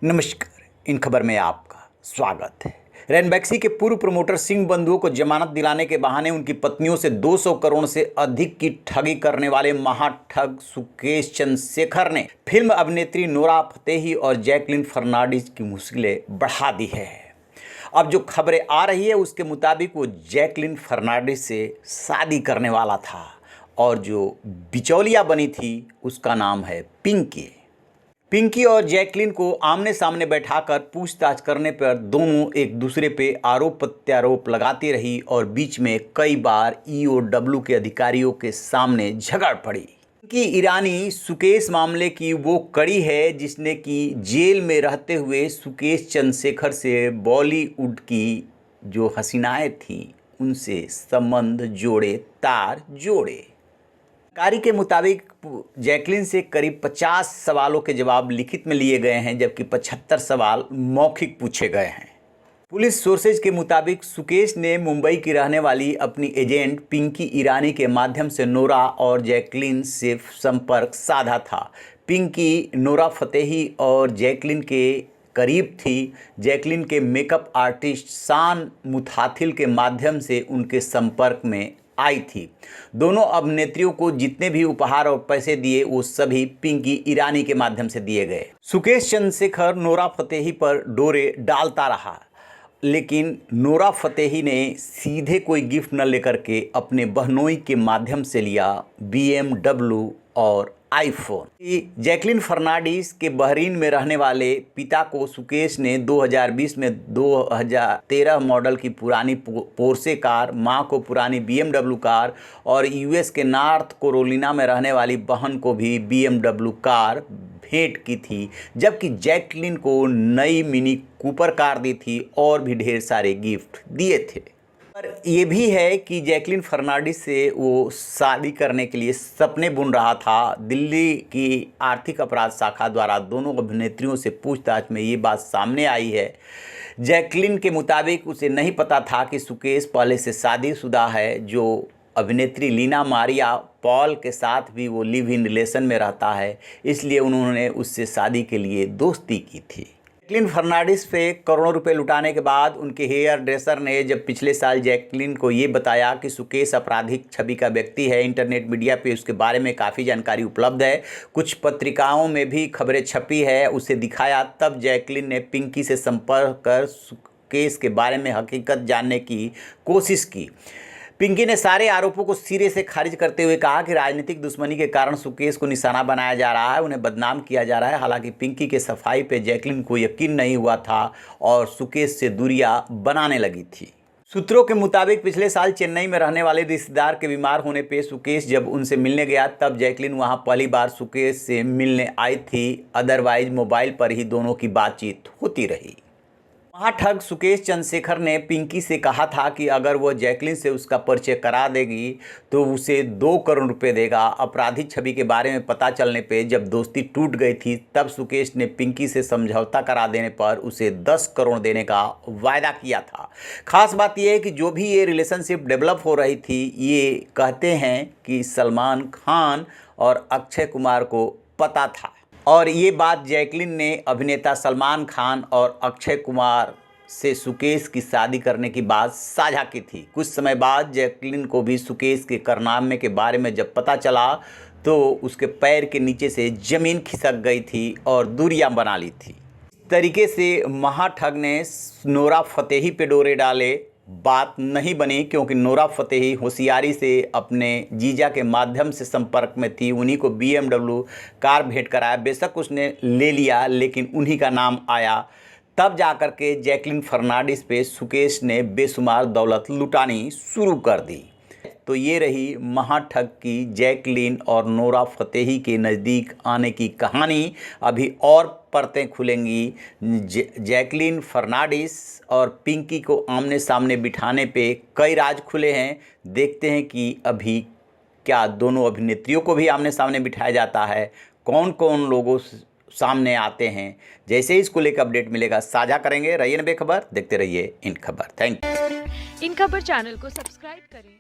नमस्कार, इन खबर में आपका स्वागत है। रैनबैक्सी के पूर्व प्रमोटर सिंह बंधुओं को जमानत दिलाने के बहाने उनकी पत्नियों से 200 करोड़ से अधिक की ठगी करने वाले महाठग सुकेश चंद्रशेखर ने फिल्म अभिनेत्री नोरा फतेही और जैकलीन फर्नांडिस की मुश्किलें बढ़ा दी है। अब जो खबरें आ रही है उसके मुताबिक वो जैकलीन फर्नांडिस से शादी करने वाला था और जो बिचौलिया बनी थी उसका नाम है पिंकी और जैकलीन को आमने सामने बैठाकर पूछताछ करने पर दोनों एक दूसरे पे आरोप प्रत्यारोप लगाती रही और बीच में कई बार ईओडब्ल्यू के अधिकारियों के सामने झगड़ पड़ी। पिंकी ईरानी सुकेश मामले की वो कड़ी है जिसने कि जेल में रहते हुए सुकेश चंद्रशेखर से बॉलीवुड की जो हसीनाएं थीं उनसे संबंध जोड़े, तार जोड़े। जानकारी के मुताबिक जैकलीन से करीब 50 सवालों के जवाब लिखित में लिए गए हैं जबकि 75 सवाल मौखिक पूछे गए हैं। पुलिस सोर्सेज के मुताबिक सुकेश ने मुंबई की रहने वाली अपनी एजेंट पिंकी ईरानी के माध्यम से नोरा और जैकलीन से संपर्क साधा था। पिंकी नोरा फतेही और जैकलीन के करीब थी। जैकलीन के मेकअप आर्टिस्ट शान मुथाथिल के माध्यम से उनके संपर्क में आई थी। दोनों अभिनेत्रियों को जितने भी उपहार और पैसे दिए वो सभी पिंकी ईरानी के माध्यम से दिए गए। सुकेश चंद्रशेखर नोरा फतेही पर डोरे डालता रहा, लेकिन नोरा फतेही ने सीधे कोई गिफ्ट न लेकर के अपने बहनोई के माध्यम से लिया BMW और आईफोन। जैकलीन फर्नांडिस के बहरीन में रहने वाले पिता को सुकेश ने 2020 में 2013 मॉडल की पुरानी पोर्से कार, मां को पुरानी BMW कार और यूएस के नॉर्थ कैरोलिना में रहने वाली बहन को भी BMW कार भेंट की थी, जबकि जैकलीन को नई मिनी कूपर कार दी थी और भी ढेर सारे गिफ्ट दिए थे। पर यह भी है कि जैकलीन फर्नांडिस से वो शादी करने के लिए सपने बुन रहा था। दिल्ली की आर्थिक अपराध शाखा द्वारा दोनों अभिनेत्रियों से पूछताछ में ये बात सामने आई है। जैकलीन के मुताबिक उसे नहीं पता था कि सुकेश पहले से शादीशुदा है। जो अभिनेत्री लीना मारिया पॉल के साथ भी वो लिव इन रिलेशन में रहता है, इसलिए उन्होंने उससे शादी के लिए दोस्ती की थी। जैकलीन फर्नांडिस पे करोड़ों रुपए लुटाने के बाद उनके हेयर ड्रेसर ने जब पिछले साल जैकलीन को ये बताया कि सुकेश आपराधिक छवि का व्यक्ति है, इंटरनेट मीडिया पे उसके बारे में काफ़ी जानकारी उपलब्ध है, कुछ पत्रिकाओं में भी खबरें छपी है, उसे दिखाया, तब जैकलीन ने पिंकी से संपर्क कर सुकेश के बारे में हकीकत जानने की कोशिश की। पिंकी ने सारे आरोपों को सिरे से खारिज करते हुए कहा कि राजनीतिक दुश्मनी के कारण सुकेश को निशाना बनाया जा रहा है, उन्हें बदनाम किया जा रहा है। हालांकि पिंकी के सफाई पे जैकलीन को यकीन नहीं हुआ था और सुकेश से दूरियां बनाने लगी थी। सूत्रों के मुताबिक पिछले साल चेन्नई में रहने वाले रिश्तेदार के बीमार होने पे सुकेश जब उनसे मिलने गया तब जैकलीन वहां पहली बार सुकेश से मिलने आई थी। अदरवाइज मोबाइल पर ही दोनों की बातचीत होती रही। महाठग सुकेश चंद्रशेखर ने पिंकी से कहा था कि अगर वो जैकलीन से उसका परिचय करा देगी तो उसे 2 करोड़ रुपए देगा। आपराधिक छवि के बारे में पता चलने पे जब दोस्ती टूट गई थी तब सुकेश ने पिंकी से समझौता करा देने पर उसे 10 करोड़ देने का वायदा किया था। खास बात यह है कि जो भी ये रिलेशनशिप डेवलप हो रही थी ये कहते हैं कि सलमान खान और अक्षय कुमार को पता था और ये बात जैकलीन ने अभिनेता सलमान खान और अक्षय कुमार से सुकेश की शादी करने की बात साझा की थी। कुछ समय बाद जैकलीन को भी सुकेश के कारनामे के बारे में जब पता चला तो उसके पैर के नीचे से ज़मीन खिसक गई थी और दूरियां बना ली थी। इस तरीके से महाठग ने नोरा फतेही पे डोरे डाले। बात नहीं बनी क्योंकि नोरा फतेही होशियारी से अपने जीजा के माध्यम से संपर्क में थी, उन्हीं को BMW कार भेंट कराया। बेशक उसने ले लिया लेकिन उन्हीं का नाम आया। तब जाकर के जैकलीन फर्नांडिस पे सुकेश ने बेशुमार दौलत लुटानी शुरू कर दी। तो ये रही महाठग की जैकलीन और नोरा फतेही के नज़दीक आने की कहानी। अभी और परतें खुलेंगी। जैकलीन फर्नांडिस और पिंकी को आमने सामने बिठाने पे कई राज खुले हैं। देखते हैं कि अभी क्या दोनों अभिनेत्रियों को भी आमने सामने बिठाया जाता है, कौन कौन लोगों सामने आते हैं। जैसे ही इसको लेकर अपडेट मिलेगा साझा करेंगे। रहिए बेखबर, देखते रहिए इन खबर। Thank you. इन खबर चैनल को सब्सक्राइब करें।